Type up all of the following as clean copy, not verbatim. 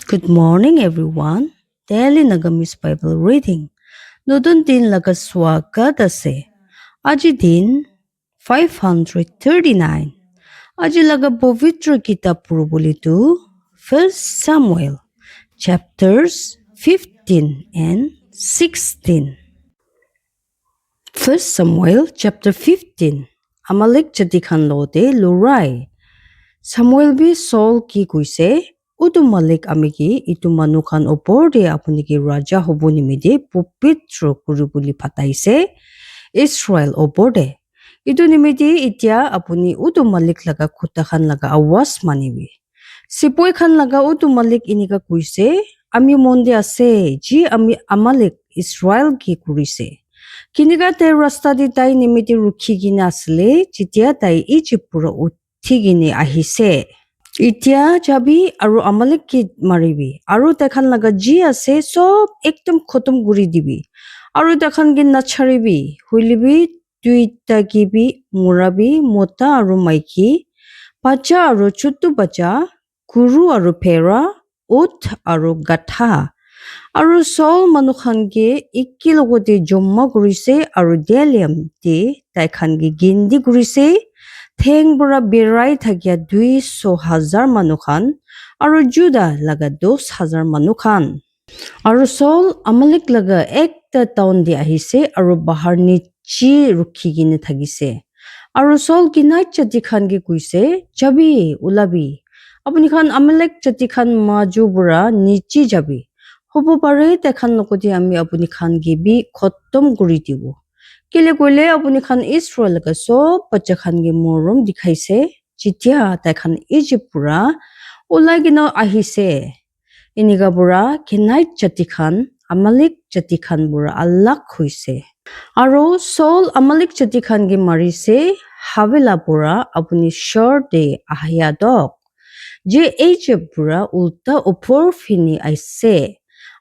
Good morning, everyone. Daily Nagamis Bible Reading. Nodun din laga swagat ase. Aji din 539. Aji laga povitra kitab puro bulitu 1 Samuel chapters 15 and 16. 1 Samuel chapter 15. Amalek jadikan lode lurai. Samuel bi Saul ki kuise utu malik amiki itu manukan opor de apuni ki raja hobo nimide pupitro kurubuli pataise Israel opor de. Itu nimide itya apuni utu malik laga kutakan laga awas maniwi. Sipoy kan laga utu malik inika kuise ami monde ase ji ami amalik Israel ki kurise. Kiniga te rasta di tai nimide rukhigina asle jitya tai Egypt pura uthigini ahise. Itya jabi aru amalek ki maribi aru tekhan laga ji ase sob ekdom khotom guri dibi aru tekhan gi nacharibi huilibi tuita gibi murabi mota aru maiki bacha aru chutu bacha guru aru pera ut aru gatha aru sol manukhan ge ikki logote jomma gurise aru deliam te taikhan gi gindi gurise Theng bura birai thakia 200,000 manukhan aru Juda laga 10,000 manukhan. Aru Saul Amalek laga ekta town di ahise aru bahar nichi rukhigine thagise. Aru Saul kinait chati khan ge kuise jabi ulabi. Apuni khan Amalek chati khan maju bura nichi jabi. Hobo pare tekhan lokoti ami apuni khan ge bi khottom guri dibo. Kile kule apuni khan Israel ka sob bacha khan ge morom dikhaise jitya ta khan Egypt pura ulagina ahise iniga pura Kenite jati khan Amalek jati khan pura alak hoise aro Saul Amalek jati khan ge marise Havila pura apuni shor de ahya dok je Egypt pura ulta upor fini aise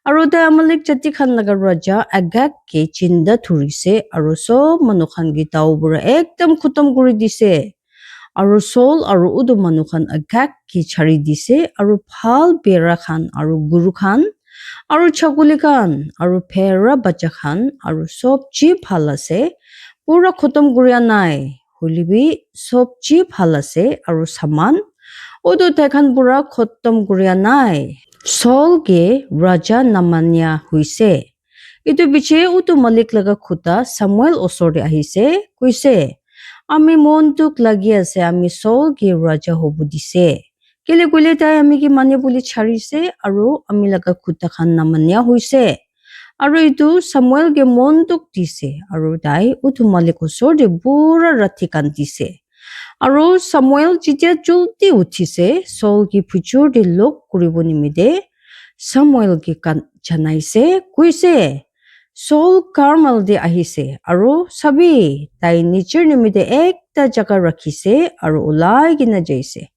Aru da Amalek jati khan laga raja Agag ke chinda thurise aru sob manukhan gi tau bura ekdam khutam guri dise aru Saul aru udu manukhan Agag ki chari dise aru phal bera khan aru guru khan aru chakuli khan aru phera bacha khan aru sob ji phal ase pura khutam guriya nai hulibi sob ji phal ase aru saman udu tekhan pura khutam guriya nai Saul ge raja namanya huise. Itu biche utu malik laga khuta Samuel osore ahise kuise. Ami montuk lagi ase ami Saul ge raja hobu dise. Kile kule tai ami ki mane buli charise aru ami laga khuta khan namanya huise. Aru itu Samuel ge montuk dise aru tai utu malik osore bura rati kan dise. Aru Samuel jitya julti uthise Saul ki phuchur de lok kuribo nimide Samuel ki kan janaise kuise Saul Carmel de ahise aru sabi tai nicher nimide ekta jaga rakhise aru ulai gina jaise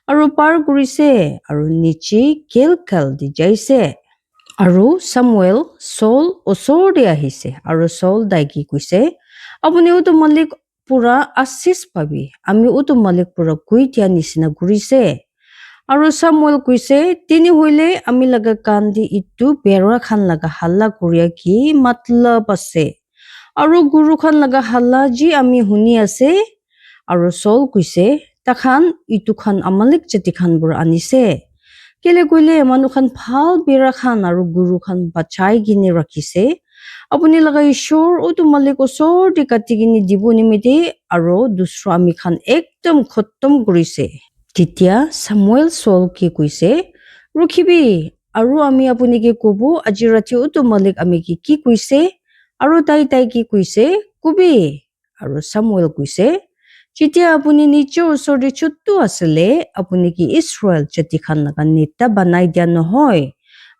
aru par gurise aru nichi Gilgal de jaise aru Samuel Saul osor de ahise aru Saul dai ki kuise apuni utu malik pura asis pabi ami utu malik pura kuitia nisina gurise aru Samuel kuise tini huile ami laga kandi itu bera khan laga halla kuriya ki matlab ase aru guru khan laga halla ji ami huni ase aru Saul kuise takhan itu khan Amalek jati khan bur anise kele kuile manu khan phal bera khan aru guru khan bachai gini rakhise apuni laga ishor utu malik osor de katigini dibo nimide aro dusra ami khan ekdom khottom gurise titya Samuel Saul ki kuise rukhibi aru ami apuni ke kobo ajirati utu malik ami ki kuise aru tai ki kuise kubi aru Samuel kuise titya apuni niche osor de chuttu asle apuni ki Israel jati khan laga neta banai dia nohoy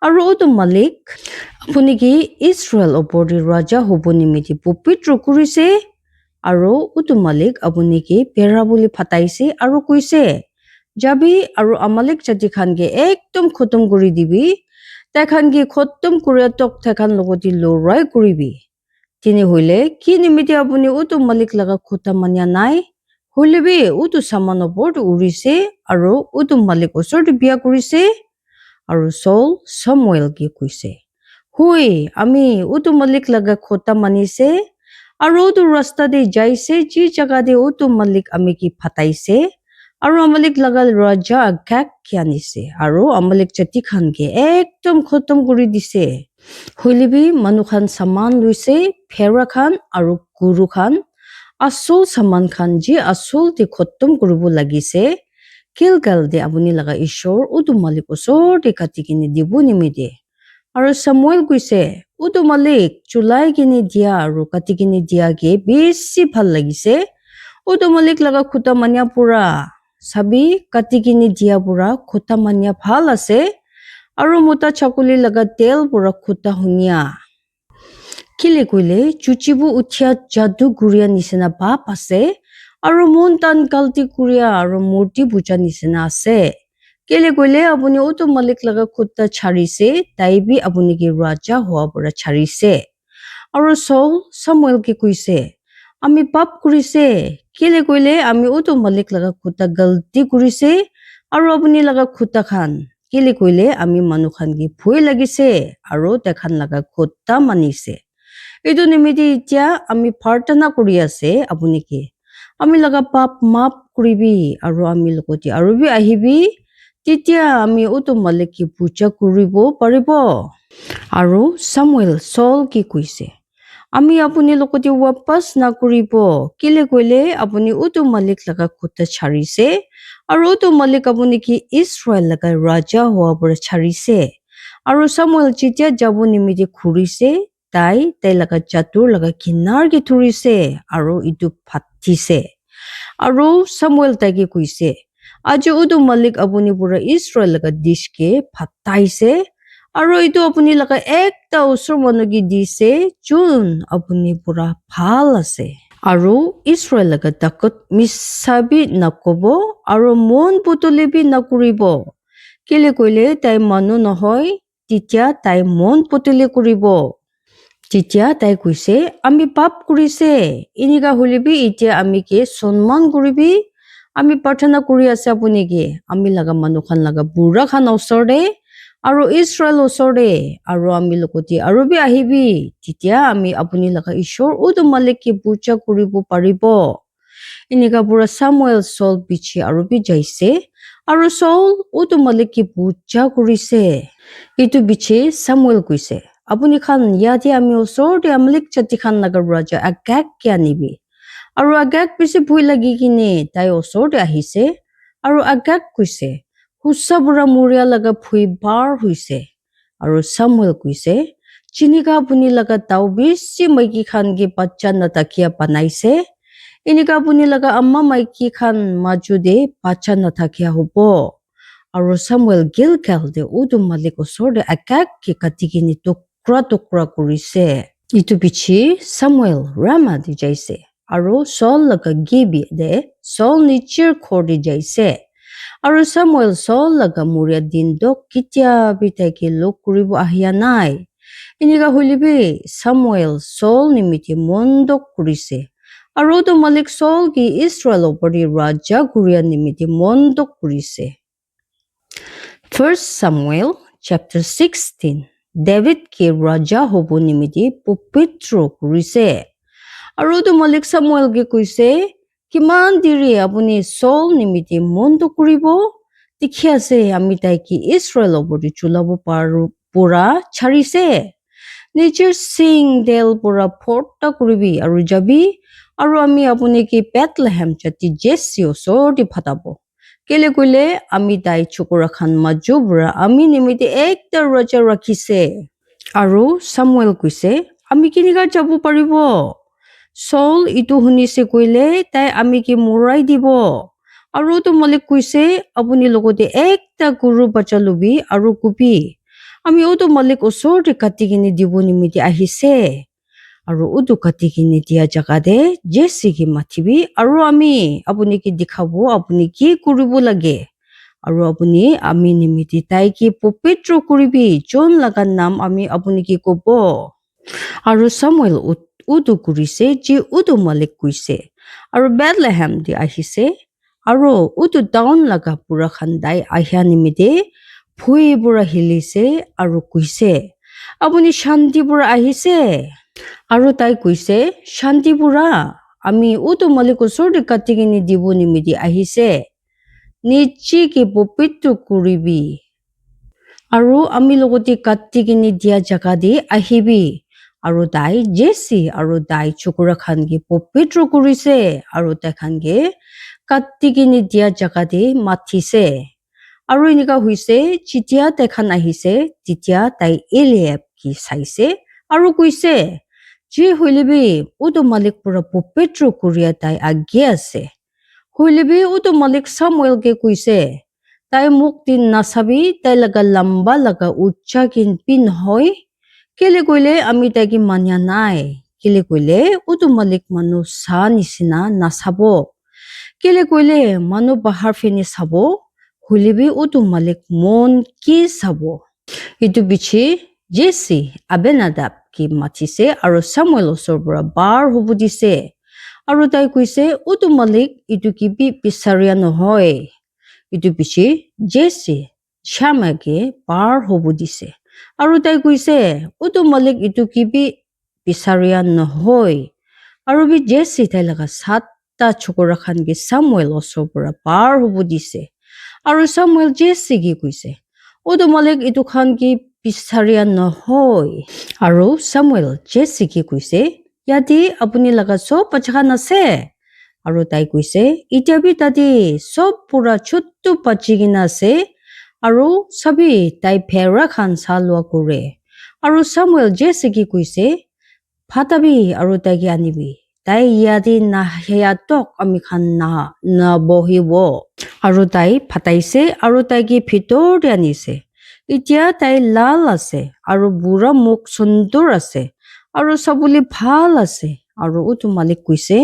aru utu malik apuni ki Israel opor raja hobo nimiti pupitro kurise aru utu malik apuni ki pera boli phataise aru kuise jabi aru Amalek jati khan ge ekdom khotom guri dibi tai khan ge khotom kuriya tok tai khan logoti lorai kuribi tini huile ki nimiti apuni utu malik laga khota manya nai hulebi utu saman opor urise aru utu malik osor de biya kurise Aru Saul Samuel ki kuise. Hui, ami utu malik laga khota manise. Aru utu rasta de jaise, ji jaga de utu malik ami ki phataise. Aru amalik laga raja agak kianise. Aru amalik chati khan ke ekdom khotom kuri dise. Huilibi manu khan saman luise, phera khan aru guru khan. Asul saman khan ji asul de khotom kuribo lagise. Gilgal de abuni laga ishor utu malik osor de katikini dibu nimide. Aru Samuel kuise, utu malik chulai gini dia aru katikini dia ge besi bhal lagise. Utu malik laga khuta manya pura. Sabi katikini dia pura khuta manya bhal ase. Aru muta chakuli laga tel pura khuta hunya. Kile kuile chuchibu utia jadu guria nisena bap ase. Aru montan galti kuria aru murti puja nisena ase. Kile kuile abuni utu malik laga khuta charise, taibi abuni ki raja hoa pura charise. Aru Saul Samuel ki kuise, ami pap kurise. Kile kuile ami utu malik laga khuta galti kurise. Aru abuni laga khuta khan. Kile kuile ami manu khan ki phui lagise. Aru tekhan laga khuta manise. Itu nimiti itia ami partana kuri ase abuni ki. Ami laga pap map kuribi aru ami lokoti arubi ahibi. Titia ami utu malik ki puja kuribo paribo. Aru Samuel Saul ki kuise. Ami apuni lokoti wapas na kuribo. Kile kuile apuni utu malik laga khuta charise. Aru utu malik apuni ki Israel laga raja hoa pura charise. Aru Samuel chitia jabu nimiti kurise. Tai laga chatur laga kinar ki thurise. Aru itu phatise. Aru Samuel tai ki kuise. Ajo utu malik apuni pura Israel laga dish ke phataise. Aru itu apuni laga ekta usur manu ki dise. Jun apuni pura bhal ase. Aru Israel laga takot misabi nakobo. Aru mon putulibi nakuribo. Kile kuile tai manu nohoy. Titia tai mon putuli kuribo. Titia tai kuise ami pap kurise. Inika hulibi itia ami ke sonman kuribi. Ami partana kuri ase apuni ki. Ami laga manu khan laga bura khan osorde. Aru Israel osorde. Aru ami lokoti arubi ahibi. Titia ami apuni laga ishor utu malik ki puja kuribo paribo. Inika pura Samuel Saul bichi arubi jaise. Aru Saul utu malik ki puja kurise. Itu bichi Samuel kuise. Apuni khan yadi ami osorde amlik chati khan laga raja agak kya nibi. Aru agak bisi bhui lagi kini tai osorde ahise. Aru agak kuise. Husa bura muria laga bhui bar huise. Aru Samuel kuise. Chinika apuni laga tau bisi maiki khan ki bacha natakia panaise. Inika apuni laga amma maiki khan majude bacha natakia hubo. Aru Samuel Gilgal de utu malik osorde agak ki katikini tukra kurise. Itu bichi Samuel Rama di jaise. Aru Saul laga gibi de Saul nichir khor di jaise. Aru Samuel Saul laga muria dindok kitya bitai ki lok kuribo ahya nai. Inika hulibi Samuel Saul nimiti mondok kurise. Aru utu malik Saul ki Israel opari raja kuria nimiti mondok kurise. 1 Samuel chapter 16. David ki raja hobo nimiti pupitro kurise. Aru tu malik Samuel ki kuise. Kiman diri apuni Saul nimiti mondo kuribo. Tikhi ase amitai ki Israel obori chulabo paru pura charise. Nature sing del pura porta kuribi aru jabi. Aru ami apuni ki Bethlehem chati Jesse osor di phatabo. Kele kuile ami dai chukura khan majubra ami nimiti ekta raja rakhise. Aru Samuel kuise ami kinika jabu paribo. Saul itu hunise kuile tai ami ki murai dibo. Aru tu malik kuise apuni logote ekta guru bacha lubi aru kupi. Ami utu malik osor de katikini dibo nimiti ahise. Aru utu katikini dia jagade Jesse ki matibi aru ami apuni ki dikhabo apuni ki kuribo lage. Aru apuni ami nimiti tai ki pupitro kuribi John laga nam ami apuni ki kobo. Aru Samuel utu kurise ji utu malik kuise. Aru Bethlehem di ahise. Aru utu down laga pura khandai ahya nimiti ভুঁইবোৰা হিলিছে আৰু কৈছে, আপুনি শান্তিপুৰা আহিছে? আৰু তাই কৈছে, শান্তিপুৰা, আমি তোমালোক ওচৰতে কাটি কিনি দিব নিমিত্তে আহিছে। নিশ্চয়কৈ পবিত্ৰ কৰিবি আৰু আমি লগতে কাটি কিনি দিয়া জাগা দি আহিবি। আৰু তাই জেচি আৰু তাই চকুৰা খানকে পবিত্ৰ কৰিছে আৰু তাই খানকে কাটি কিনি দিয়া জাগা দি মাতিছে। আৰু এনেকুৱা হৈছে, যেতিয়া তাই খান আহিছে তেতিয়া তাই এলিয়াবকে চাইছে আৰু কৈছে, যি হলেবি তোমালোক পৰা পবিত্ৰ কৰিয়া তাই আগে আছে। হলেবি তোমালোক চামুৱেলকে কৈছে, তাই মোক দিন নাচাবি, তাই লগা লম্বা লগা উচ্চা কিনপিন হয়। কেলে কইলে আমি তাইকে মানিয়া নাই। কেলে কইলে তোমালোক মানুহ চা নিচিনা নাচাব। কেলে কইলে মানুহ বাহাৰ ফিনি চাব, হলেবি তোমালোক মন কি চাব। ইটো পিছে জেচি আবেনাদাবকে মাতিছে আৰু চামুৱেল ওচৰৰ পৰা বাৰ হ'ব দিছে। আৰু তাই কৈছে, তোমালোক ইটো কিবি বিচাৰিয়া নহয়। ইটো পিছে জেচি শ্যামাকে বাৰ হ'ব দিছে। আৰু তাই কৈছে, তোমালোক ইটো কিবি বিচাৰিয়া নহয়। আৰু জেচি তাই লগা 7টা চকুৰা খানকে চামুৱেল ওচৰৰ পৰা বাৰ হ'ব দিছে। আৰু চামুৱেল জেচিকে কৈছে, তোমালোক ইটো খান কি বিচাৰিয়া নহয়। আৰু চামুৱেল জেচিকে কৈছে, ইয়াতে আপুনি লগা চব পাচাখান আছে। আৰু তাই কৈছে, এতিয়া বি তাতে চব পুৰা চুট্টু পাচি কিনা আছে। আৰু চাবি তাই ভেড়া খান চালোৱা কৰে। আৰু চামুৱেল জেচিকে কৈছে, ফাটাবি আৰু তাইকে আনিবি। তাই ইয়াতে নাহিয়াতক আমি খান নবহিব। আৰু তাই ফাটাইছে আৰু তাইকে ভিতৰতে আনিছে। এতিয়া তাই লাল আছে আৰু বুঢ়া মুখ সুন্দৰ আছে আৰু চাবলৈ ভাল আছে। আৰু তোমালোক কৈছে,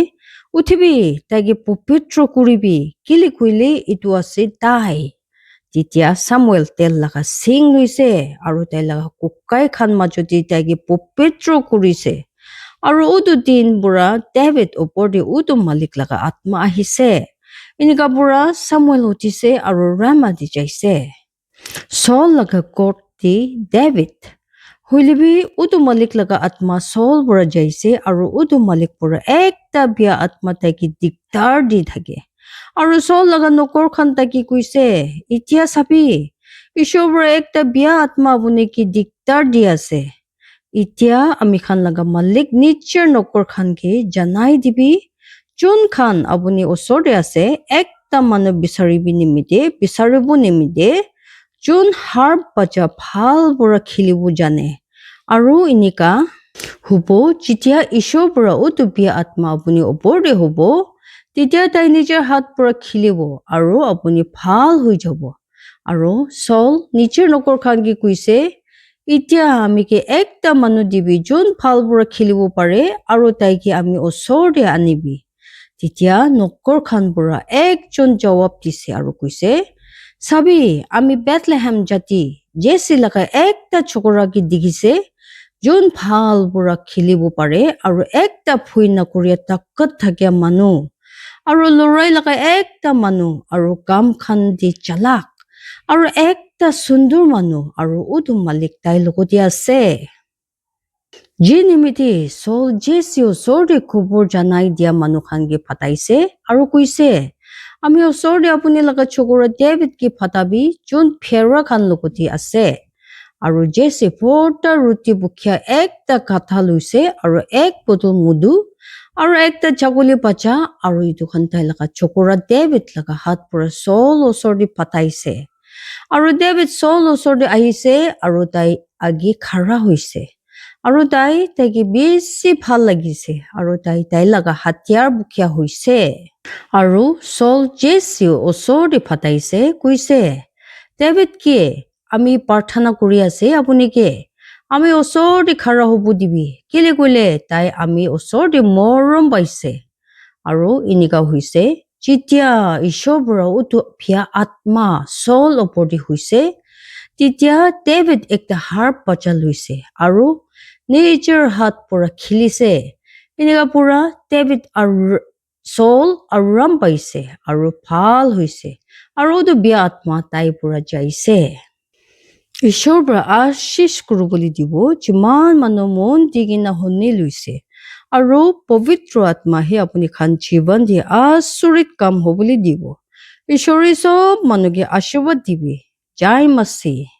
উঠিবি, তাইকে পবিত্ৰ কৰিবি। কেলে কইলে ইটো আছে তাই। তেতিয়া চামুৱেল তেল লগা চিং লৈছে আৰু তাই লগা কুকাই খান মাজতে তাইকে পবিত্ৰ কৰিছে। আৰু দিন বুঢ়া ডেভিড ওপৰতে তোমালোক লগা আত্মা আহিছে। এনেকা বুঢ়া চামুৱেল উঠিছে আৰু ৰামা দি যাইছে। সল লগা কোট দি ডেভিড হইলেবি তোমালোক লগা আত্মা সল বুঢ়া যাইছে আৰু তোমালোক বুঢ়া একটা বিয়া আত্মা তাইকে দিগদাৰ দি থাকে। আৰু সল লগা নকৰ খান তাকি কৈছে, এতিয়া চাবি ঈশ্বৰ বুঢ়া একটা বিয়া আত্মা আপুনি কি দিগদাৰ দি আছে। এতিয়া আমি খান লগা মালিক নিশ্চয় নকৰ খানকে জানাই দিবি, যোন খান আপুনি ওচৰতে আছে একটা মানুহ বিচাৰিব নিমিত্তে যোন হাৰ্প বাজা ভাল পৰা খেলিব জানে। আৰু এনেকা হ'ব, যেতিয়া ঈশ্বৰ পৰা বিয়া আত্মা আপুনি ওপৰতে হ'ব, তেতিয়া তাই নিজৰ হাত পৰা খেলিব আৰু আপুনি ভাল হৈ যাব। আৰু সল নিজৰ নকৰ খানকে কৈছে, এতিয়া আমি কি একটা মানুহ দিবি যোন ভাল পৰা খেলিব পাৰে আৰু তাইকে আমি ওচৰতে আনিবি। তেতিয়া নকৰ খান পৰা একজন জবাব দিছে আৰু কৈছে, চাবি আমি বেথলেহেম জাতি জেচি লগা একটা চকৰাকে দেখিছে যোন ভাল পৰা খেলিব পাৰে আৰু একটা ভুই নকৰিয়া তাকত থাকিয়া মানুহ আৰু লৰাই লগা একটা মানুহ আৰু কাম খান দি চালাক আৰু একটা সুন্দৰ মানুহ আৰু তোমালোক তাই লগতে আছে। যি নিমিত্তে সল জেচি ওচৰতে খবৰ জানাই দিয়া মানুহ খানকে ফাটাইছে আৰু কৈছে, আমি ওচৰতে আপুনি লগা চকুৰা ডেভিডকে ফাটাবি যোন ভেড়া খান লগতে আছে। আৰু জেচি 4টা ৰুটি বুখিয়া একটা কাঠা লৈছে আৰু এক বটল মধু আৰু একটা ছাগলী বাচ্চা আৰু ইটো খান তাই লগা চকুৰা ডেভিড লগা হাত পৰা সল ওচৰতে ফাটাইছে। আৰু ডেভিড সল ওচৰতে আহিছে আৰু তাই আগে খাৰা হৈছে। আৰু তাইকে বেছি ভাল লাগিছে আৰু তাই লগা হাতিয়াৰ বুখিয়া হৈছে। আৰু সল জেচি ওচৰতে ফাটাইছে কৈছে, ডেভিড কি আমি প্ৰাৰ্থনা কৰি আছে আপুনি কে আমি ওচৰতে খাৰা হ'ব দিবি। কেলে কইলে তাই আমি ওচৰতে মৰম পাইছে। আৰু এনেকা হৈছে, যেতিয়া ঈশ্বৰ পৰা বিয়া আত্মা সল ওপৰতে হৈছে, তেতিয়া ডেভিড একটা হাৰ্প বাজা লৈছে আৰু নিজৰ হাত পৰা খেলিছে। এনেকা পুৰা ডেভিড আৰু সল আৰাম পাইছে আৰু ভাল হৈছে আৰু বিয়া আত্মা তাই পৰা যাইছে। ঈশ্বৰৰ পৰা আশীষ কৰিবলৈ দিব যিমান মানুহ মন দি কিনে শুনি লৈছে আৰু পবিত্ৰ আত্মাহে আপুনি খান জীৱন দি আচৰিত কাম হ'বলৈ দিব। ঈশ্বৰে চব মানুহকে আশীৰ্বাদ দিবি। জয় মাসিহ।